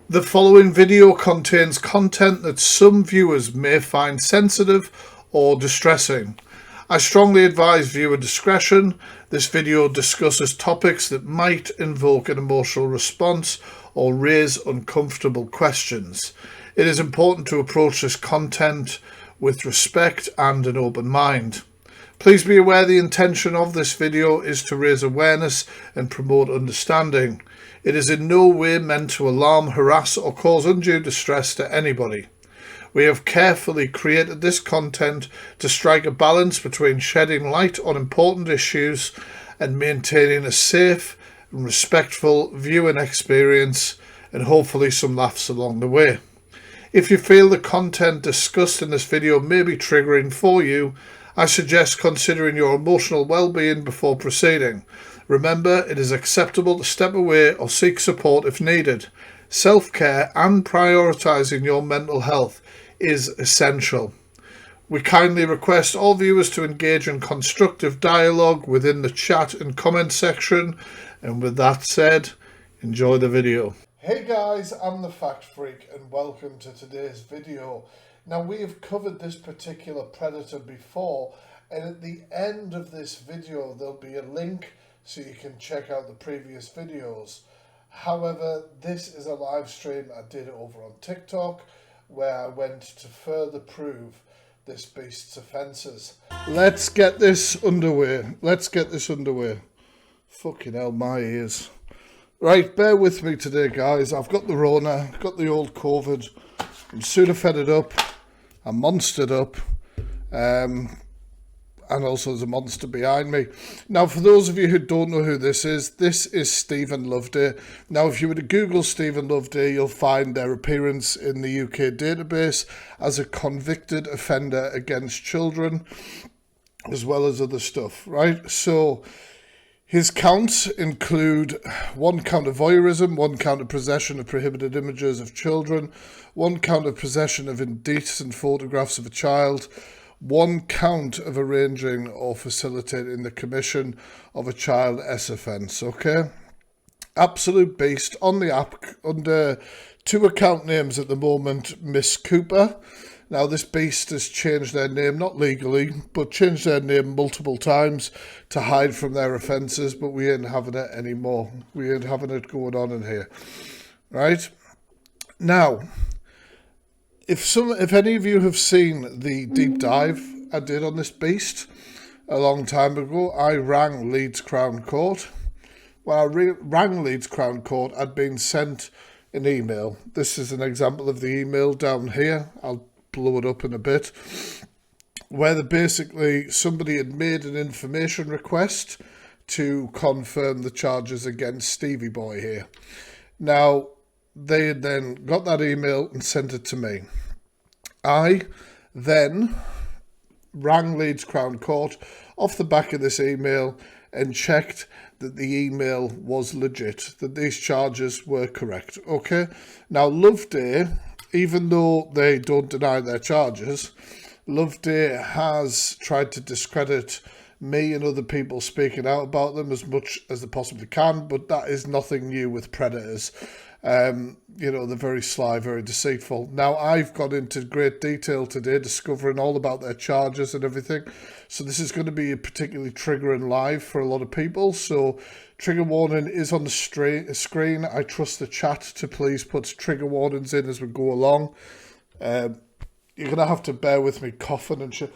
The following video contains content that some viewers may find sensitive or distressing. I strongly advise viewer discretion. This video discusses topics that might invoke an emotional response or raise uncomfortable questions. It is important to approach this content with respect and an open mind. Please be aware the intention of this video is to raise awareness and promote understanding. It is in no way meant to alarm, harass or cause undue distress to anybody. We have carefully created this content to strike a balance between shedding light on important issues and maintaining a safe and respectful viewing experience, and hopefully some laughs along the way. If you feel the content discussed in this video may be triggering for you, I suggest considering your emotional well-being before proceeding. Remember, it is acceptable to step away or seek support if needed. Self-care and prioritising your mental health is essential. We kindly request all viewers to engage in constructive dialogue within the chat and comment section. And with that said, enjoy the video. Hey guys, I'm the Fact Freak and welcome to today's video. Now, we have covered this particular predator before, and at the end of this video there'll be a link so you can check out the previous videos. However, this is a live stream I did over on TikTok where I went to further prove this beast's offences. Let's get this underway. Fucking hell, my ears. Right, bear with me today, guys. I've got the Rona, got the old COVID. I'm Sudafed up, I'm monstered up, and also there's a monster behind me. Now, for those of you who don't know who this is Stephen Loveday. Now, if you were to Google Stephen Loveday, you'll find their appearance in the UK database as a convicted offender against children, as well as other stuff, right? So his counts include 1 count of voyeurism, 1 count of possession of prohibited images of children, 1 count of possession of indecent photographs of a child, 1 count of arranging or facilitating the commission of a child S offence, okay? Absolute beast on the app under 2 account names at the moment, Miss Cooper. Now, this beast has changed their name, not legally, but changed their name multiple times to hide from their offences, but we ain't having it anymore. We ain't having it going on in here, right? Now, if any of you have seen the deep dive I did on this beast a long time ago, I rang Leeds Crown Court. When I rang Leeds Crown Court, I'd been sent an email. This is an example of the email down here. I'll blow it up in a bit, where basically somebody had made an information request to confirm the charges against Stevie Boy here. Now, they had then got that email and sent it to me. I then rang Leeds Crown Court off the back of this email and checked that the email was legit, that these charges were correct. Okay, now Loveday, even though they don't deny their charges, Loveday has tried to discredit me and other people speaking out about them as much as they possibly can, but that is nothing new with predators. You know, they're very sly, very deceitful. Now, I've got into great detail today discovering all about their charges and everything. So this is going to be a particularly triggering live for a lot of people. So trigger warning is on the screen. I trust the chat to please put trigger warnings in as we go along. You're going to have to bear with me coughing and shit.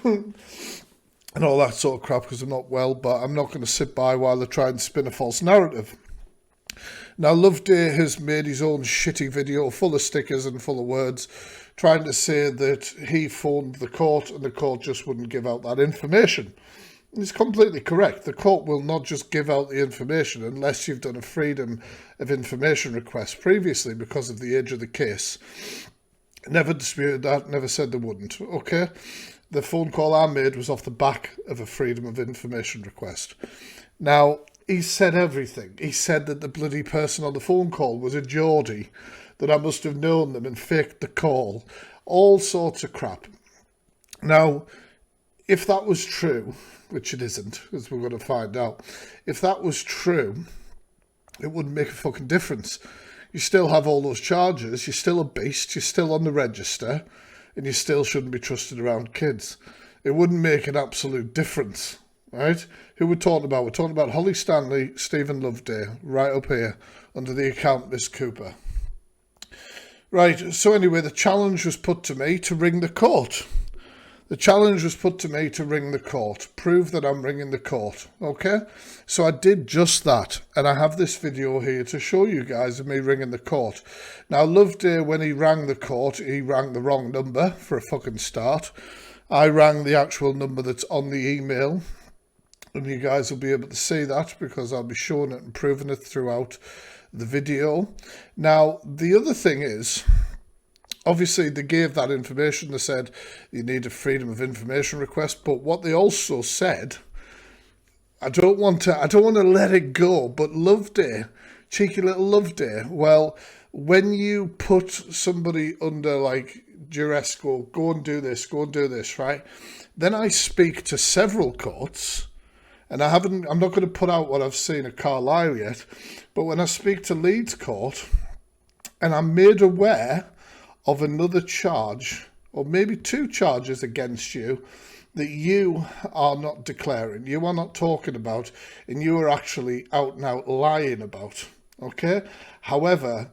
And all that sort of crap because I'm not well, but I'm not going to sit by while they try and spin a false narrative. Now, Loveday has made his own shitty video full of stickers and full of words trying to say that he phoned the court and the court just wouldn't give out that information. It's completely correct. The court will not just give out the information unless you've done a freedom of information request previously because of the age of the case. Never disputed that, never said they wouldn't, okay? The phone call I made was off the back of a freedom of information request. Now, he said everything. He said that the bloody person on the phone call was a Geordie, that I must have known them and faked the call. All sorts of crap. Now, if that was true, which it isn't, as we're going to find out, if that was true, it wouldn't make a fucking difference. you still have all those charges, you're still a beast, you're still on the register, and you still shouldn't be trusted around kids. It wouldn't make an absolute difference, right? Who we're talking about? We're talking about Holly Stanley, Stephen Loveday, right up here, under the account Miss Cooper. Right, so anyway, the challenge was put to me to ring the court. The challenge was put to me to ring the court, prove that I'm ringing the court, okay? So I did just that, and I have this video here to show you guys of me ringing the court. Now, Loveday, when he rang the court, he rang the wrong number for a fucking start. I rang the actual number that's on the email, and you guys will be able to see that because I'll be showing it and proving it throughout the video. Now, the other thing is, obviously, they gave that information. They said you need a freedom of information request. But what they also said, I don't want to let it go. But Loveday, cheeky little Loveday. Well, when you put somebody under like duress, go and do this, right? Then I speak to several courts, and I'm not going to put out what I've seen at Carlisle yet. But when I speak to Leeds Court, and I'm made aware of another charge, or maybe two charges against you that you are not declaring, you are not talking about, and you are actually out and out lying about, okay? However,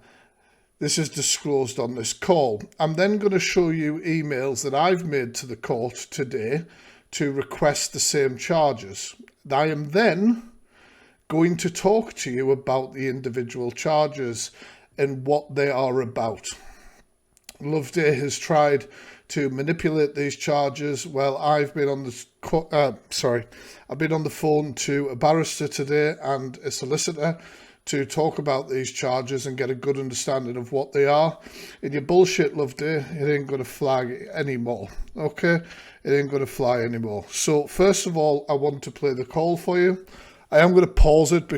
this is disclosed on this call. I'm then going to show you emails that I've made to the court today to request the same charges. I am then going to talk to you about the individual charges and what they are about. Loveday has tried to manipulate these charges. Well, I've been on I've been on the phone to a barrister today and a solicitor to talk about these charges and get a good understanding of what they are. And your bullshit, Loveday, it ain't going to flag anymore, okay? It ain't going to fly anymore. So first of all, I want to play the call for you. I am going to pause it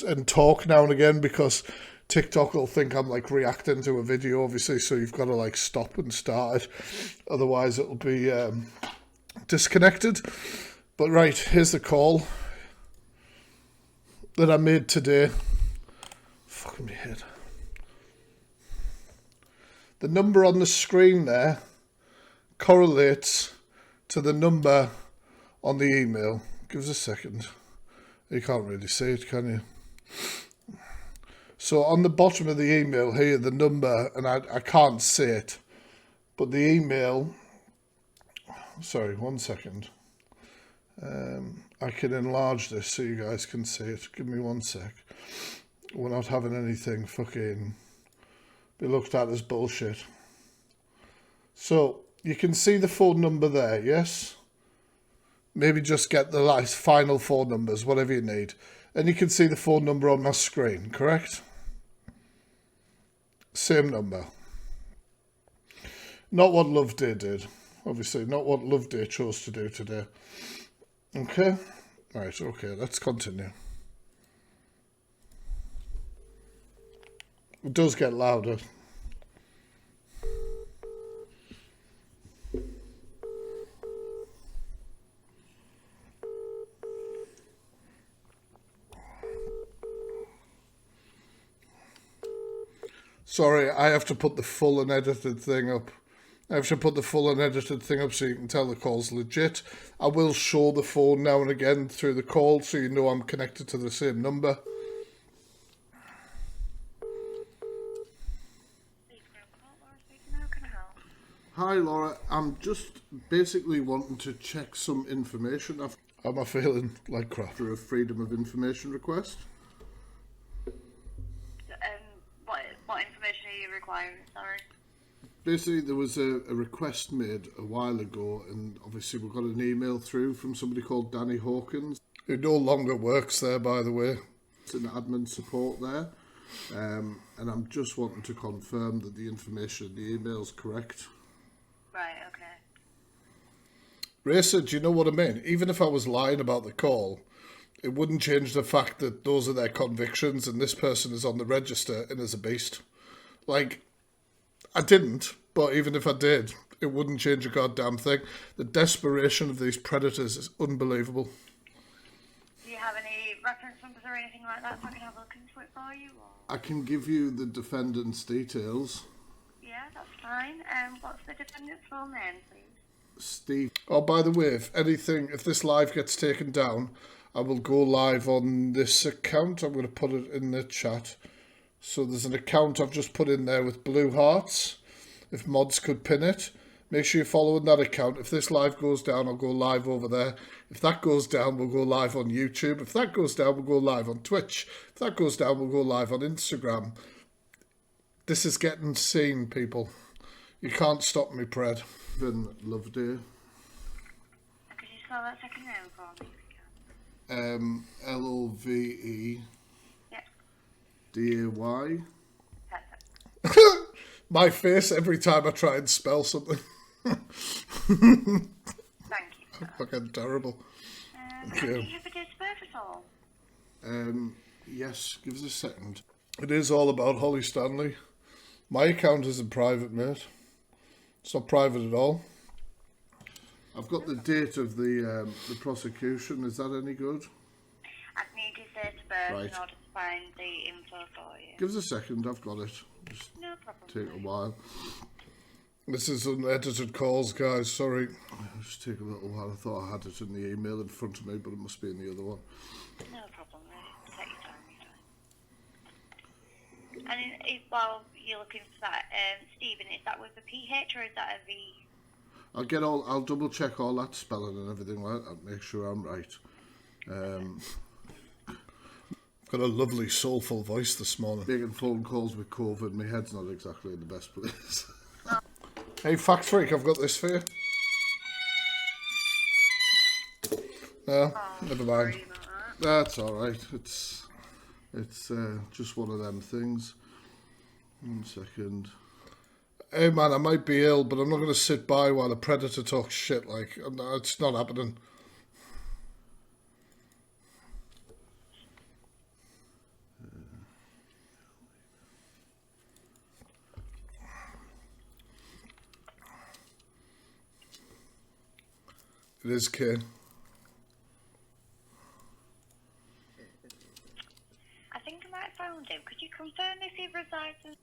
and talk now and again because TikTok will think I'm like reacting to a video, obviously, so you've got to like stop and start it. Otherwise it'll be disconnected. But right, here's the call that I made today. Fucking my head. The number on the screen there correlates to the number on the email. Give us a second. You can't really see it, can you? So on the bottom of the email here, the number, and I can't see it, but the email, sorry, 1 second. I can enlarge this so you guys can see it. Give me 1 sec. We're not having anything fucking be looked at as bullshit. So you can see the phone number there, yes? Maybe just get the last final four numbers, whatever you need. And you can see the phone number on my screen, correct? Same number. Not what Loveday did. Obviously, not what Loveday chose to do today. Okay? Right, okay, let's continue. It does get louder. Sorry, I have to put the full and edited thing up. I have to put the full and edited thing up so you can tell the call's legit. I will show the phone now and again through the call so you know I'm connected to the same number. Hi Laura, I'm just basically wanting to check some information. Am I feeling like crap for a freedom of information request? What information are you requiring, sorry? Basically, there was a request made a while ago, and obviously we got an email through from somebody called Danny Hawkins, who no longer works there, by the way. It's an admin support there. And I'm just wanting to confirm that the information in the email is correct. Right, okay. Racer, do you know what I mean? Even if I was lying about the call, it wouldn't change the fact that those are their convictions and this person is on the register and is a beast. Like, I didn't, but even if I did, it wouldn't change a goddamn thing. The desperation of these predators is unbelievable. Do you have any reference numbers or anything like that so I can have a look into it for you? Or... I can give you the defendant's details. Yeah, that's fine. What's the defendant's full name, please? Steve. Oh, by the way, if this live gets taken down, I will go live on this account. I'm going to put it in the chat. So there's an account I've just put in there with blue hearts. If mods could pin it, make sure you're following that account. If this live goes down, I'll go live over there. If that goes down, we'll go live on YouTube. If that goes down, we'll go live on Twitch. If that goes down, we'll go live on Instagram. This is getting seen, people. You can't stop me, Pred. Been Loveday. Could you spell that second name for me, if you can? Love. Yep. Day. Perfect. My face every time I try and spell something. Thank you. Fucking terrible. Do you have a date of birth at all? Yes, give us a second. It is all about Holly Stanley. My account isn't private, mate. It's not private at all. I've got the date of the prosecution. Is that any good? I need his date of birth Right. in order to find the info for you. Give us a second. I've got it. Just No problem. take a while. This is unedited calls, guys. Sorry. It'll just take a little while. I thought I had it in the email in front of me, but it must be in the other one. No problem, really. Take your time, And while you're looking for that, Stephen, is that with a PH or is that a V? I'll double check all that spelling and everything like that, make sure I'm right. I've got a lovely soulful voice this morning. Making phone calls with COVID, my head's not exactly in the best place. Hey, Fact Freak, I've got this for you. No, never mind. That's alright, it's just one of them things. 1 second. Hey man, I might be ill, but I'm not going to sit by while a predator talks shit. Like, it's not happening. It is K. I think I might have found him. Could you confirm if he resides in...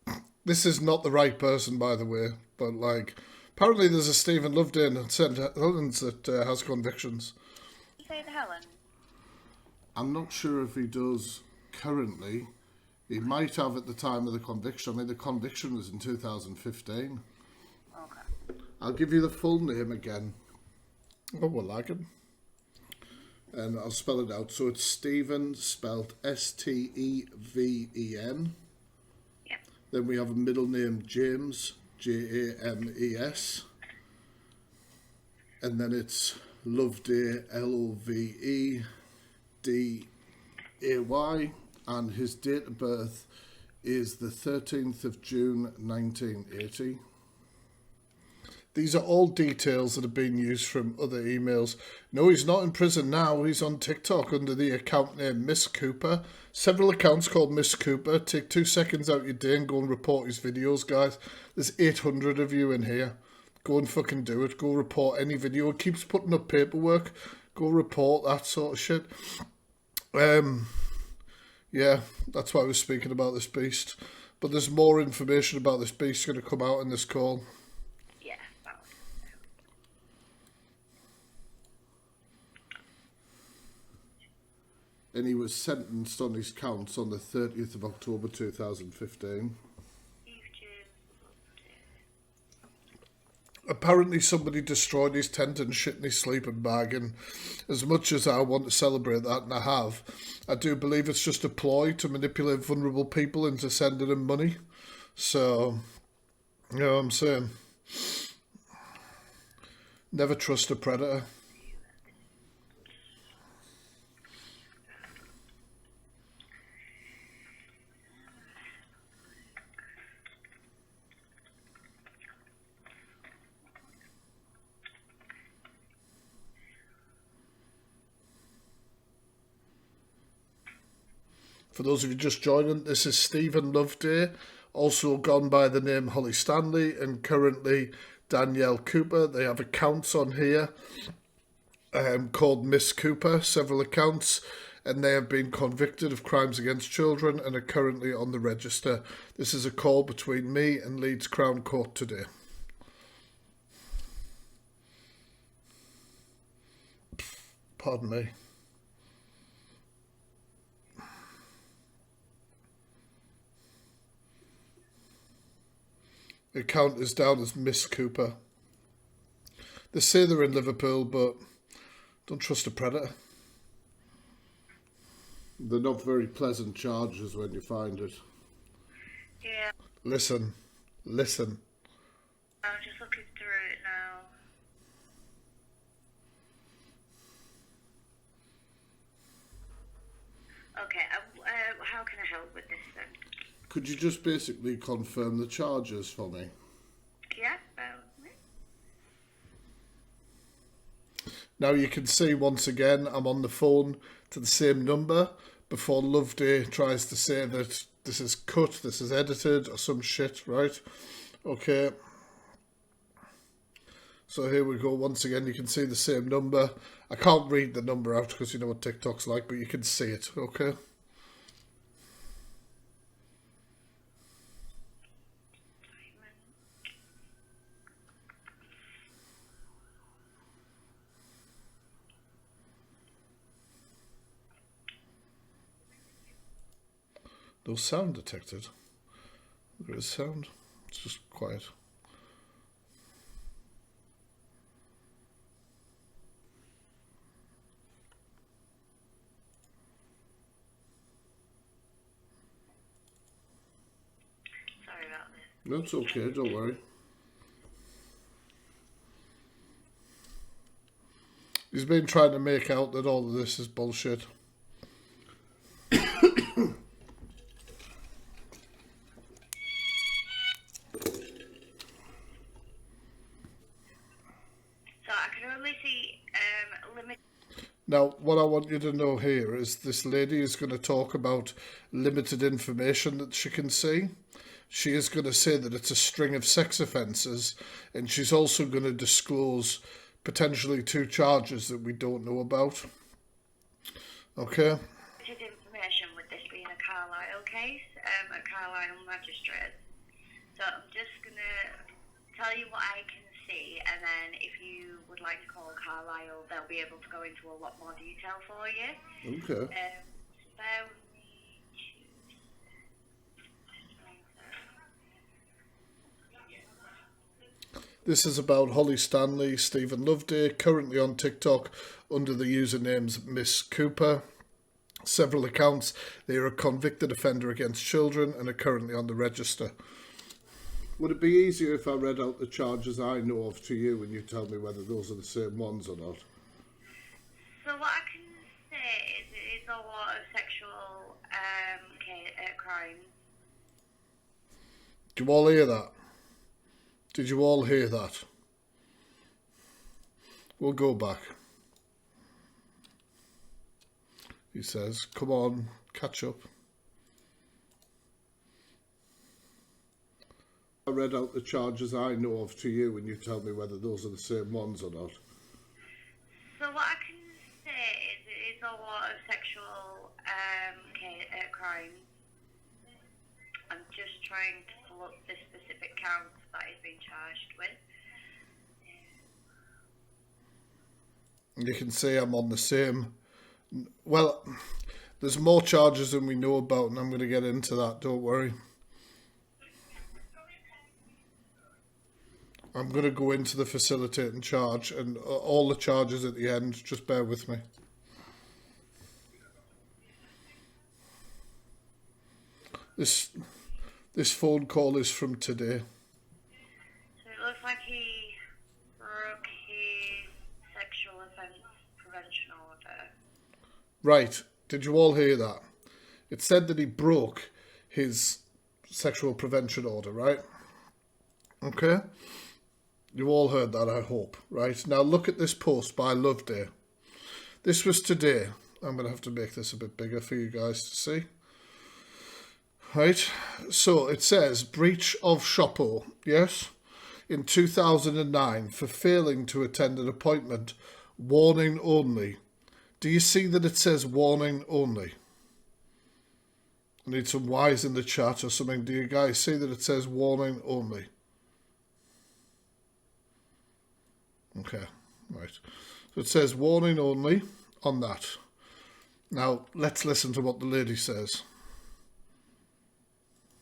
This is not the right person, by the way, but like, apparently there's a Stephen Loveday in St Helens that has convictions. Did you say the Helen? I'm not sure if he does currently. He might have at the time of the conviction. I mean, the conviction was in 2015. Okay. I'll give you the full name again. Oh, we're lagging. And I'll spell it out. So it's Stephen, spelled Steven. Yep. Then we have a middle name, James, James. And then it's Loveday, Loveday. And his date of birth is the 13th of June, 1980. These are all details that have been used from other emails. No, he's not in prison now. He's on TikTok under the account name Miss Cooper. Several accounts called Miss Cooper. Take 2 seconds out your day and go and report his videos, guys. There's 800 of you in here. Go and fucking do it. Go report any video. It keeps putting up paperwork. Go report that sort of shit. Yeah, that's why I was speaking about this beast. But there's more information about this beast going to come out in this call. And he was sentenced on his counts on the 30th of October 2015. Apparently somebody destroyed his tent and shit in his sleeping bag, and as much as I want to celebrate that, and I have, I do believe it's just a ploy to manipulate vulnerable people into sending him money. So, you know what I'm saying? Never trust a predator. For those of you just joining, this is Stephen Loveday, also gone by the name Holly Stanley, and currently Danielle Cooper. They have accounts on here called Miss Cooper, several accounts. and they have been convicted of crimes against children and are currently on the register. This is a call between me and Leeds Crown Court today. Pardon me. The account is down as Miss Cooper. They say they're in Liverpool, but don't trust a predator. They're not very pleasant charges when you find it. Yeah. Listen. I'm just looking through it now. Okay, how can I help with this then? Could you just basically confirm the charges for me? Yeah, bear with me. Now you can see once again I'm on the phone to the same number before Loveday tries to say that this is cut, this is edited or some shit, right? Okay. So here we go. Once again, you can see the same number. I can't read the number out because you know what TikTok's like, but you can see it, okay? No sound detected. There is sound. It's just quiet. Sorry about this. No, it's okay. Don't worry. He's been trying to make out that all of this is bullshit. Now, what I want you to know here is this lady is going to talk about limited information that she can see. She is going to say that it's a string of sex offences, and she's also going to disclose potentially 2 charges that we don't know about. Okay? Limited information with this being a Carlisle case, a Carlisle magistrate. So I'm just going to tell you what I can see, and then if you would like to call Carlisle, they'll be able to go into a lot more detail for you. Okay. Bear with me. This is about Holly Stanley, Stephen Loveday, currently on TikTok under the usernames Miss Cooper. Several accounts. They are a convicted offender against children and are currently on the register. Would it be easier if I read out the charges I know of to you and you tell me whether those are the same ones or not? So what I can say is it is a lot of sexual crimes. Do you all hear that? Did you all hear that? We'll go back. He says, come on, catch up. I read out the charges I know of to you and you tell me whether those are the same ones or not. So what I can say is it is a lot of sexual crimes. I'm just trying to pull up the specific counts that he's been charged with. You can see I'm on the same. Well, there's more charges than we know about, and I'm going to get into that, don't worry. I'm going to go into the facilitating charge and all the charges at the end. Just bear with me. This phone call is from today. So it looks like he broke his sexual offence prevention order. Right. Did you all hear that? It said that he broke his sexual prevention order, right? Okay. You all heard that, I hope, right? Now look at this post by Loveday. This was today. I'm going to have to make this a bit bigger for you guys to see. Right? So it says, breach of SHOPO, yes? In 2009 for failing to attend an appointment. Warning only. Do you see that it says warning only? I need some Y's in the chat or something. Do you guys see that it says warning only? Okay, right. So it says warning only on that. Now, let's listen to what the lady says.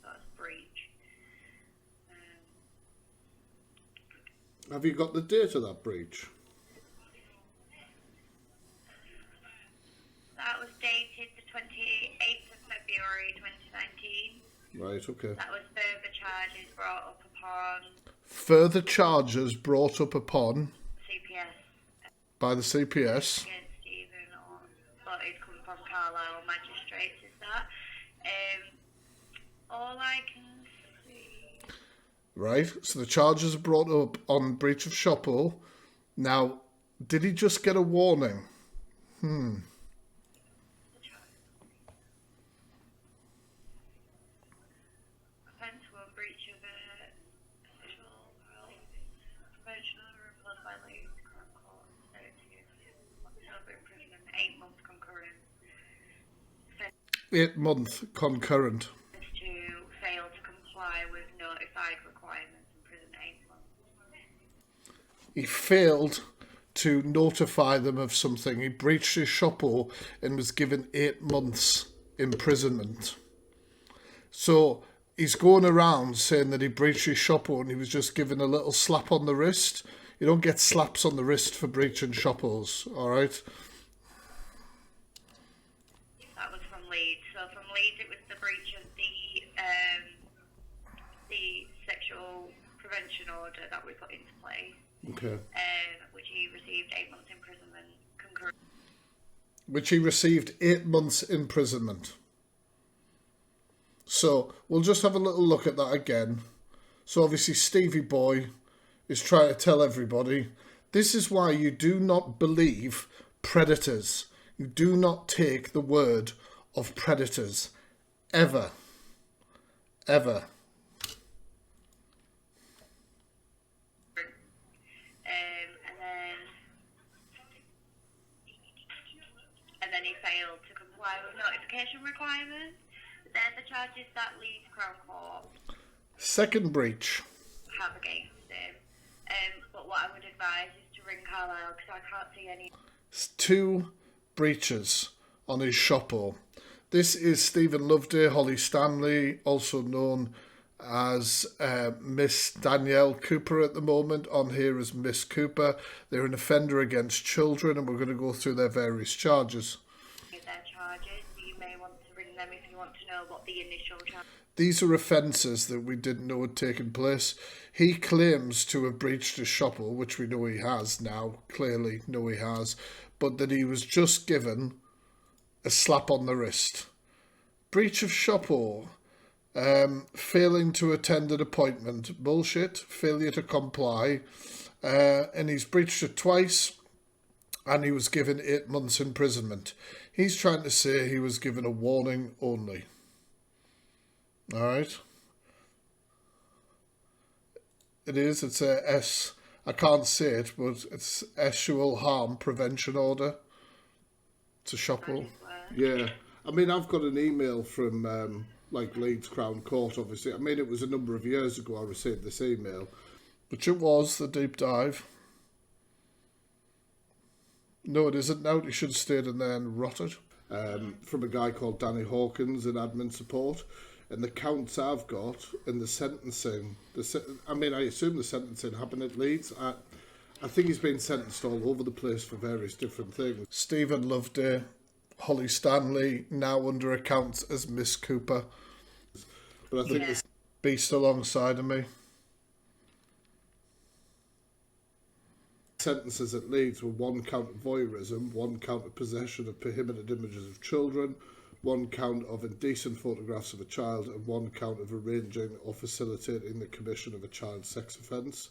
That's breach. Have you got the date of that breach? That was dated the 28th of February 2019. Right, okay. That was further charges brought up upon Further charges brought up upon CPS by the CPS. against Stephen, or but it's come from Carlisle magistrates, is that? All I can see. Right, so the charges are brought up on breach of shop hall. Now, did he just get a warning? Offence for breach of official prevention order imposed by Leeds Crown Court, 30th October imprisonment, 8 months concurrent. 8 month concurrent. To fail to comply with notified requirements, imprisonment 8 months. He failed to notify them of something. He breached his shop hall and was given 8 months imprisonment. So he's going around saying that he breached his shop hall and he was just given a little slap on the wrist. You don't get slaps on the wrist for breaching shop halls, all right? That was from Leeds. So from Leeds, it was the breach of the sexual prevention order that we put into place. Okay. Which he received 8 months imprisonment concurrent. Which he received 8 months imprisonment. So we'll just have a little look at that again. So obviously Stevie Boy is trying to tell everybody, this is why you do not believe predators. You do not take the word of predators. Ever. Ever. And then he failed to comply with notification requirements. They're the charges that Leeds Crown Court Second breach. have against him. But what I would advise is to ring Carlisle, because I can't see any. 2 breaches on his shop hall. This is Stephen Loveday, Holly Stanley, also known as Miss Danielle Cooper at the moment, on here as Miss Cooper. They're an offender against children, and we're going to go through their various charges. Their charges. You may want to ring them if you want to know what the initial charge. These are offences that we didn't know had taken place. He claims to have breached his shop hall, which we know he has now, clearly know he has, but that he was just given a slap on the wrist. Breach of shop hall. Failing to attend an appointment. Bullshit. Failure to comply. And he's breached it twice, and he was given 8 months imprisonment. He's trying to say he was given a warning only. All right. It is. It's a S. I can't say it, but it's sexual harm prevention order. It's a shop hall. Yeah. I mean, I've got an email from Leeds Crown Court, obviously. I mean, it was a number of years ago I received this email, but it was the deep dive. No, it isn't now. He should have stayed in there and rotted. From a guy called Danny Hawkins in admin support. And the counts I've got in the sentencing, I assume the sentencing happened at Leeds. I think he's been sentenced all over the place for various different things. Stephen Loveday, Holly Stanley, now under accounts as Miss Cooper. But I think this beast alongside of me. Sentences at Leeds were 1 count of voyeurism, 1 count of possession of prohibited images of children, 1 count of indecent photographs of a child, and 1 count of arranging or facilitating the commission of a child sex offence.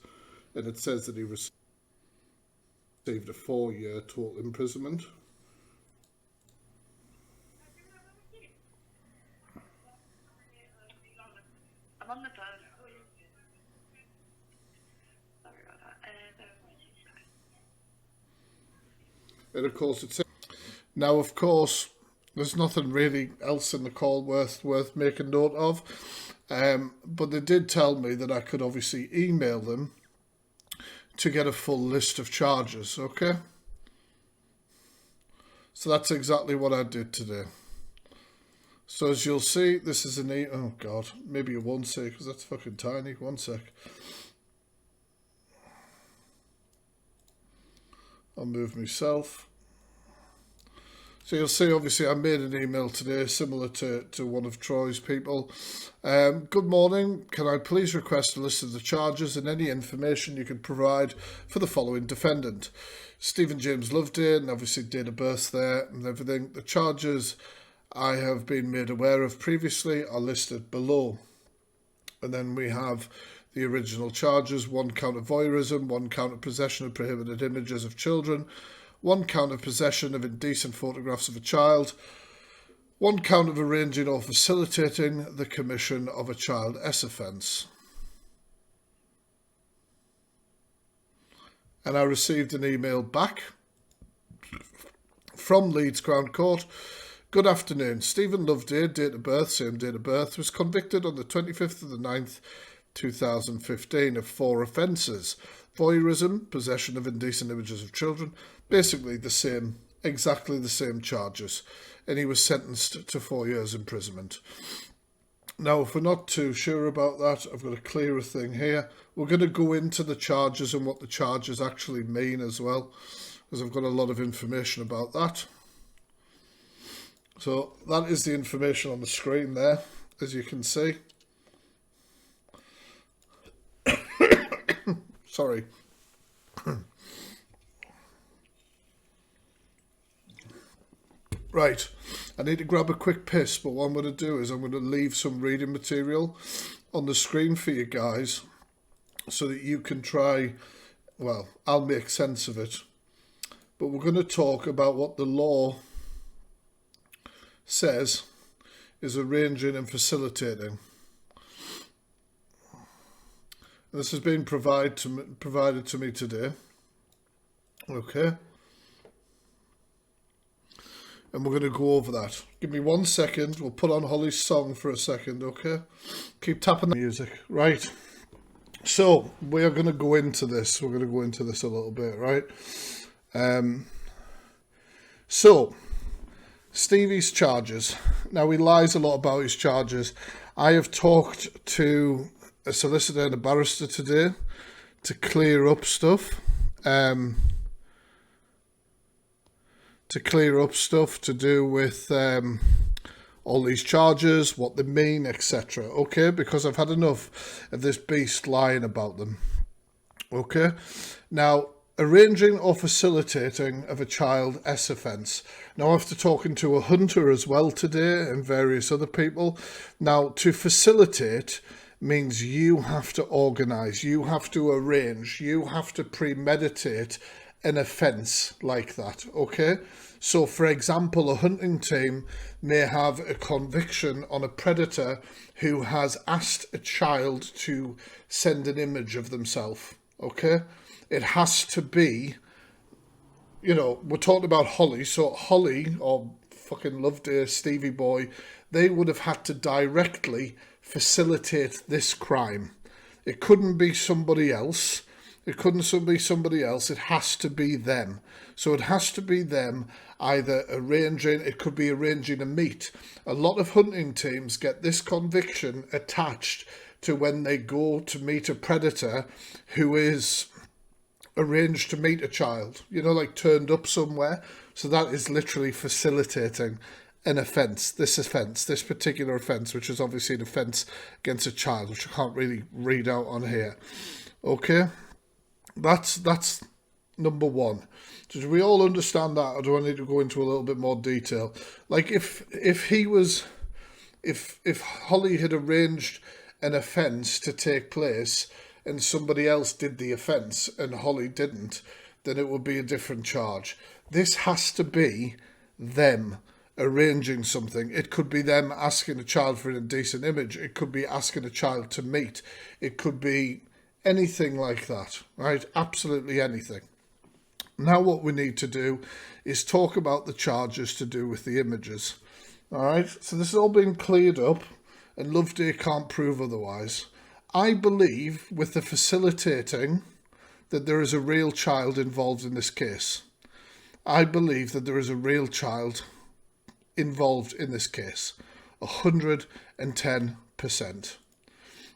And it says that he received a 4-year total imprisonment. I'm on the phone. Sorry about that. And of course, Now, of course, there's nothing really else in the call worth making note of. But they did tell me that I could obviously email them to get a full list of charges, okay? So that's exactly what I did today. So as you'll see, this is oh God, maybe you won't see because that's fucking tiny. One sec. I'll move myself. So you'll see, obviously, I made an email today similar to one of Troy's people. Good morning. Can I please request a list of the charges and any information you can provide for the following defendant? Stephen James Loveday, and obviously date of birth there and everything. The charges I have been made aware of previously are listed below. And then we have the original charges: 1 count of voyeurism, 1 count of possession of prohibited images of children, 1 count of possession of indecent photographs of a child, 1 count of arranging or facilitating the commission of a Child S offence. And I received an email back from Leeds Crown Court. Good afternoon. Stephen Loveday, date of birth, same date of birth, was convicted on the 25th of the 9th, 2015 of 4 offences. Voyeurism, possession of indecent images of children, basically the same, exactly the same charges. And he was sentenced to 4 years imprisonment. Now, if we're not too sure about that, I've got a clearer thing here. We're going to go into the charges and what the charges actually mean as well, because I've got a lot of information about that. So that is the information on the screen there, as you can see. Sorry. Right, I need to grab a quick piss, but what I'm going to do is I'm going to leave some reading material on the screen for you guys so that you can try, well, I'll make sense of it. But we're going to talk about what the law says is arranging and facilitating. This has been provided to me today. Okay. And we're going to go over that. Give me 1 second. We'll put on Holly's song for a second, okay? Keep tapping the music. Right. So, we are going to go into this. We're going to go into this a little bit, right? So, Stevie's charges. Now, he lies a lot about his charges. I have talked to a solicitor and a barrister today to clear up stuff. To do with all these charges, what they mean, etc. Okay, because I've had enough of this beast lying about them. Okay, now arranging or facilitating of a Child S offence. Now, after talking to a hunter as well today and various other people, now to facilitate means you have to organise, you have to arrange, you have to premeditate an offence like that, okay? So, for example, a hunting team may have a conviction on a predator who has asked a child to send an image of themselves, okay? It has to be, you know, we're talking about Holly, so Holly, or fucking Loveday, Stevie Boy, they would have had to directly facilitate this crime. It couldn't be somebody else. It couldn't be somebody else. It has to be them. So it has to be them either arranging, it could be arranging a meet. A lot of hunting teams get this conviction attached to when they go to meet a predator who is arranged to meet a child, you know, like turned up somewhere. So that is literally facilitating an offence, this particular offence, which is obviously an offence against a child, which I can't really read out on here. Okay, that's number one. Do we all understand that, or do I need to go into a little bit more detail? Like if Holly had arranged an offence to take place and somebody else did the offence and Holly didn't, then it would be a different charge. This has to be them arranging something. It could be them asking a child for an indecent image. It could be asking a child to meet. It could be anything like that, right? Absolutely anything. Now what we need to do is talk about the charges to do with the images. All right, so this has all been cleared up and Loveday can't prove otherwise. I believe with the facilitating that there is a real child involved in this case. I believe that there is a real child involved in this case, 110%.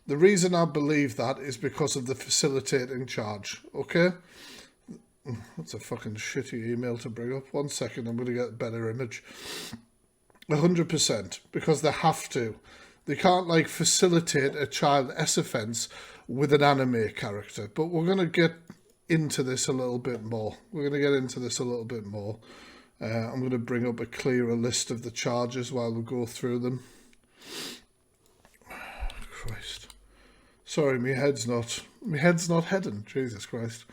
The reason I believe that is because of the facilitating charge, okay? That's a fucking shitty email to bring up. 1 second, I'm going to get a better image. 100%, because they have to. They can't like facilitate a child S offence with an anime character. But we're going to get into this a little bit more. I'm going to bring up a clearer list of the charges while we go through them. Christ. Sorry, my head's not heading. Jesus Christ.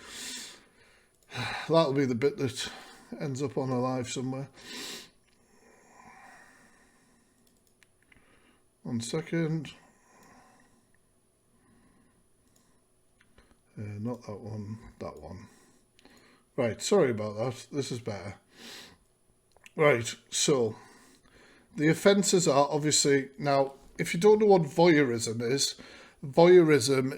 That'll be the bit that ends up on a live somewhere. 1 second. Not that one, that one. Right, sorry about that. This is better. Right, so the offences are obviously, now, if you don't know what voyeurism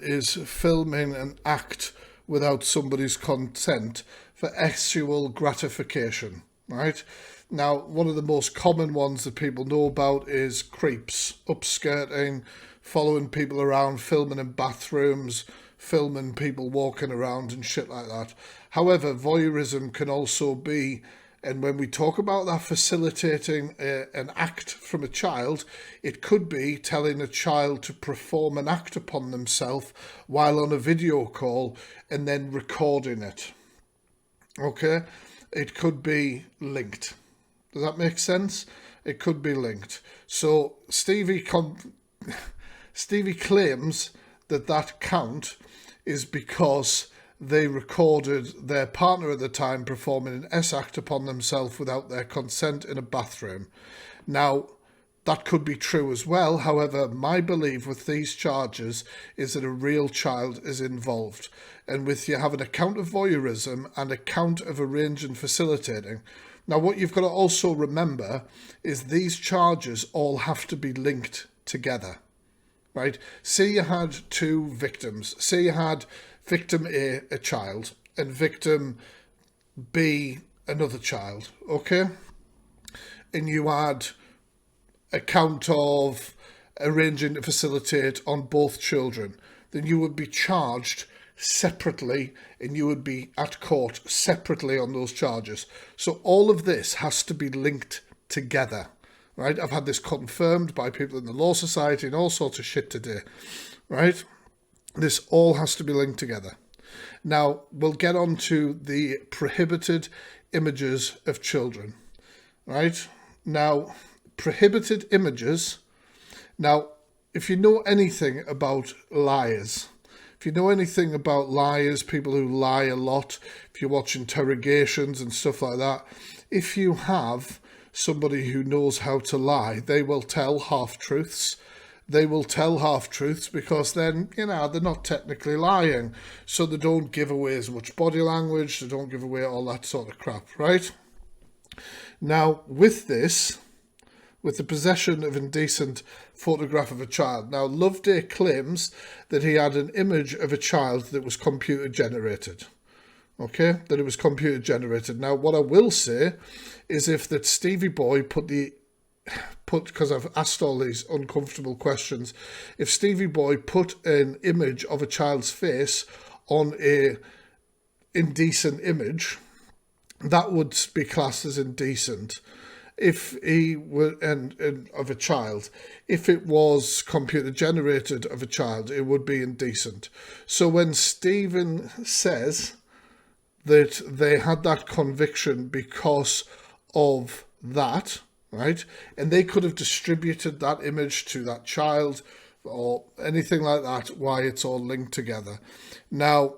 is filming an act without somebody's consent for sexual gratification, right? Now, one of the most common ones that people know about is creeps, upskirting, following people around, filming in bathrooms, filming people walking around and shit like that. However, voyeurism can also be, and when we talk about that facilitating an act from a child, it could be telling a child to perform an act upon themselves while on a video call and then recording it. Okay? It could be linked. Does that make sense? It could be linked. So Stevie claims that count is because they recorded their partner at the time performing an S act upon themselves without their consent in a bathroom. Now, that could be true as well. However, my belief with these charges is that a real child is involved. And with you having a count of voyeurism and a count of arranging and facilitating. Now, what you've got to also remember is these charges all have to be linked together, right? Say you had two victims. Say you had victim A, a child, and victim B, another child, okay? And you had a count of arranging to facilitate on both children. Then you would be charged separately and you would be at court separately on those charges. So all of this has to be linked together, right? I've had this confirmed by people in the Law Society and all sorts of shit today, right? This all has to be linked together. Now, we'll get on to the prohibited images of children, right? Now, prohibited images. Now, if you know anything about liars, people who lie a lot, if you watch interrogations and stuff like that, if you have somebody who knows how to lie, they will tell half-truths. They will tell half-truths because then, they're not technically lying. So they don't give away as much body language, they don't give away all that sort of crap, right? Now, with this, with the possession of indecent photograph of a child. Now, Loveday claims that he had an image of a child that was computer generated. Okay, that it was computer generated. Now, what I will say is if that Stevie Boy because I've asked all these uncomfortable questions, if Stevie Boy put an image of a child's face on a indecent image, that would be classed as indecent. If he were of a child, if it was computer generated of a child, it would be indecent. So when Stephen says that they had that conviction because of that, right, and they could have distributed that image to that child or anything like that, why it's all linked together. Now,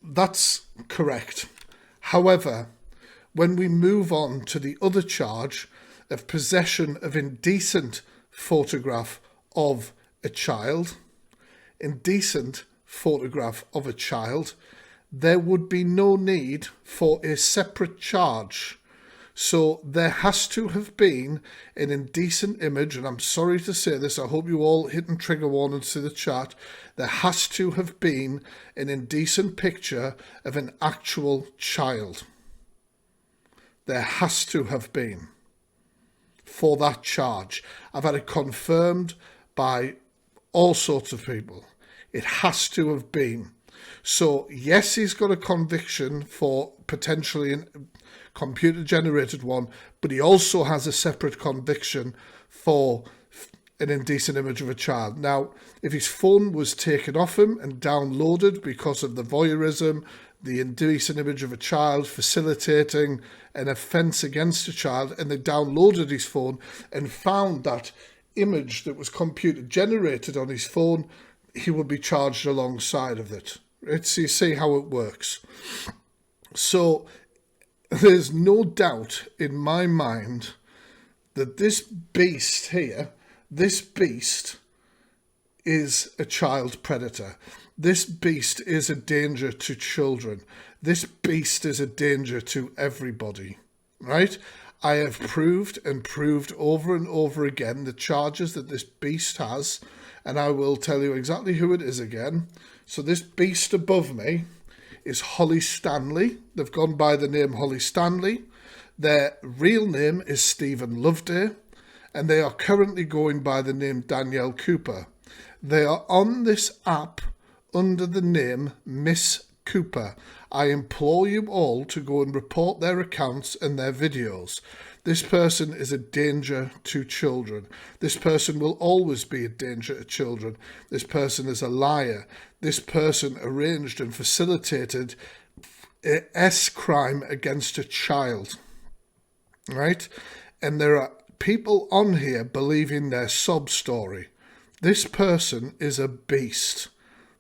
that's correct. However, when we move on to the other charge of possession of indecent photograph of a child, there would be no need for a separate charge. So there has to have been an indecent image, and I'm sorry to say this, I hope you all hitting trigger warnings to the chat. There has to have been an indecent picture of an actual child. There has to have been for that charge. I've had it confirmed by all sorts of people. It has to have been. So yes, he's got a conviction for potentially a computer generated one, but he also has a separate conviction for an indecent image of a child. Now, if his phone was taken off him and downloaded because of the voyeurism, the indecent image of a child, facilitating an offence against a child, and they downloaded his phone and found that image that was computer generated on his phone, he would be charged alongside of it. So you see how it works. So there's no doubt in my mind that this beast here, this beast is a child predator. This beast is a danger to children. This beast is a danger to everybody, right? I have proved over and over again the charges that this beast has, and I will tell you exactly who it is again. So this beast above me is Holly Stanley. They've gone by the name Holly Stanley. Their real name is Stephen Loveday, and they are currently going by the name Danielle Cooper. They are on this app under the name Miss Cooper. I implore you all to go and report their accounts and their videos. This person is a danger to children. This person will always be a danger to children. This person is a liar. This person arranged and facilitated a crime against a child, right? And there are people on here believing their sob story. This person is a beast.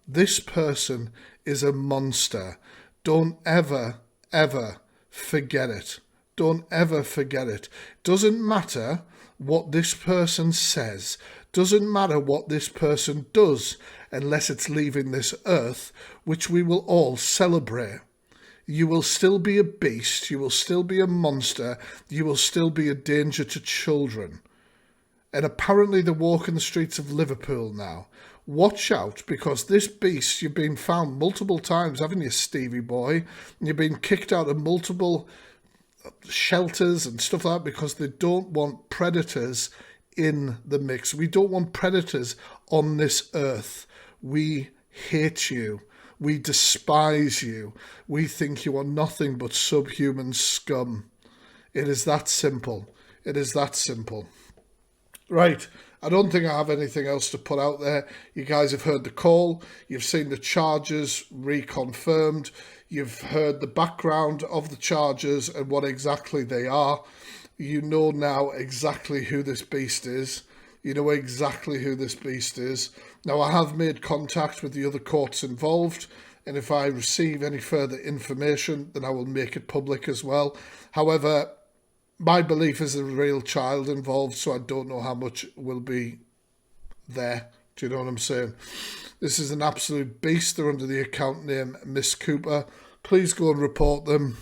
This person is a monster. Don't ever, ever forget it. Don't ever forget it. Doesn't matter what this person says. Doesn't matter what this person does unless it's leaving this earth, which we will all celebrate. You will still be a beast. You will still be a monster. You will still be a danger to children. And apparently they're walking the streets of Liverpool now. Watch out, because this beast, you've been found multiple times, haven't you, Stevie boy? And you've been kicked out of multiple shelters and stuff like that because they don't want predators in the mix. We don't want predators on this earth. We hate you. We despise you. We think you are nothing but subhuman scum. It is that simple. It is that simple. Right, I don't think I have anything else to put out there. You guys have heard the call. You've seen the charges reconfirmed. You've heard the background of the charges and what exactly they are. You know now exactly who this beast is. You know exactly who this beast is. Now, I have made contact with the other courts involved, and if I receive any further information, then I will make it public as well. However, my belief is a real child involved, so I don't know how much will be there. Do you know what I'm saying? This is an absolute beast. They're under the account name Miss Cooper. Please go and report them.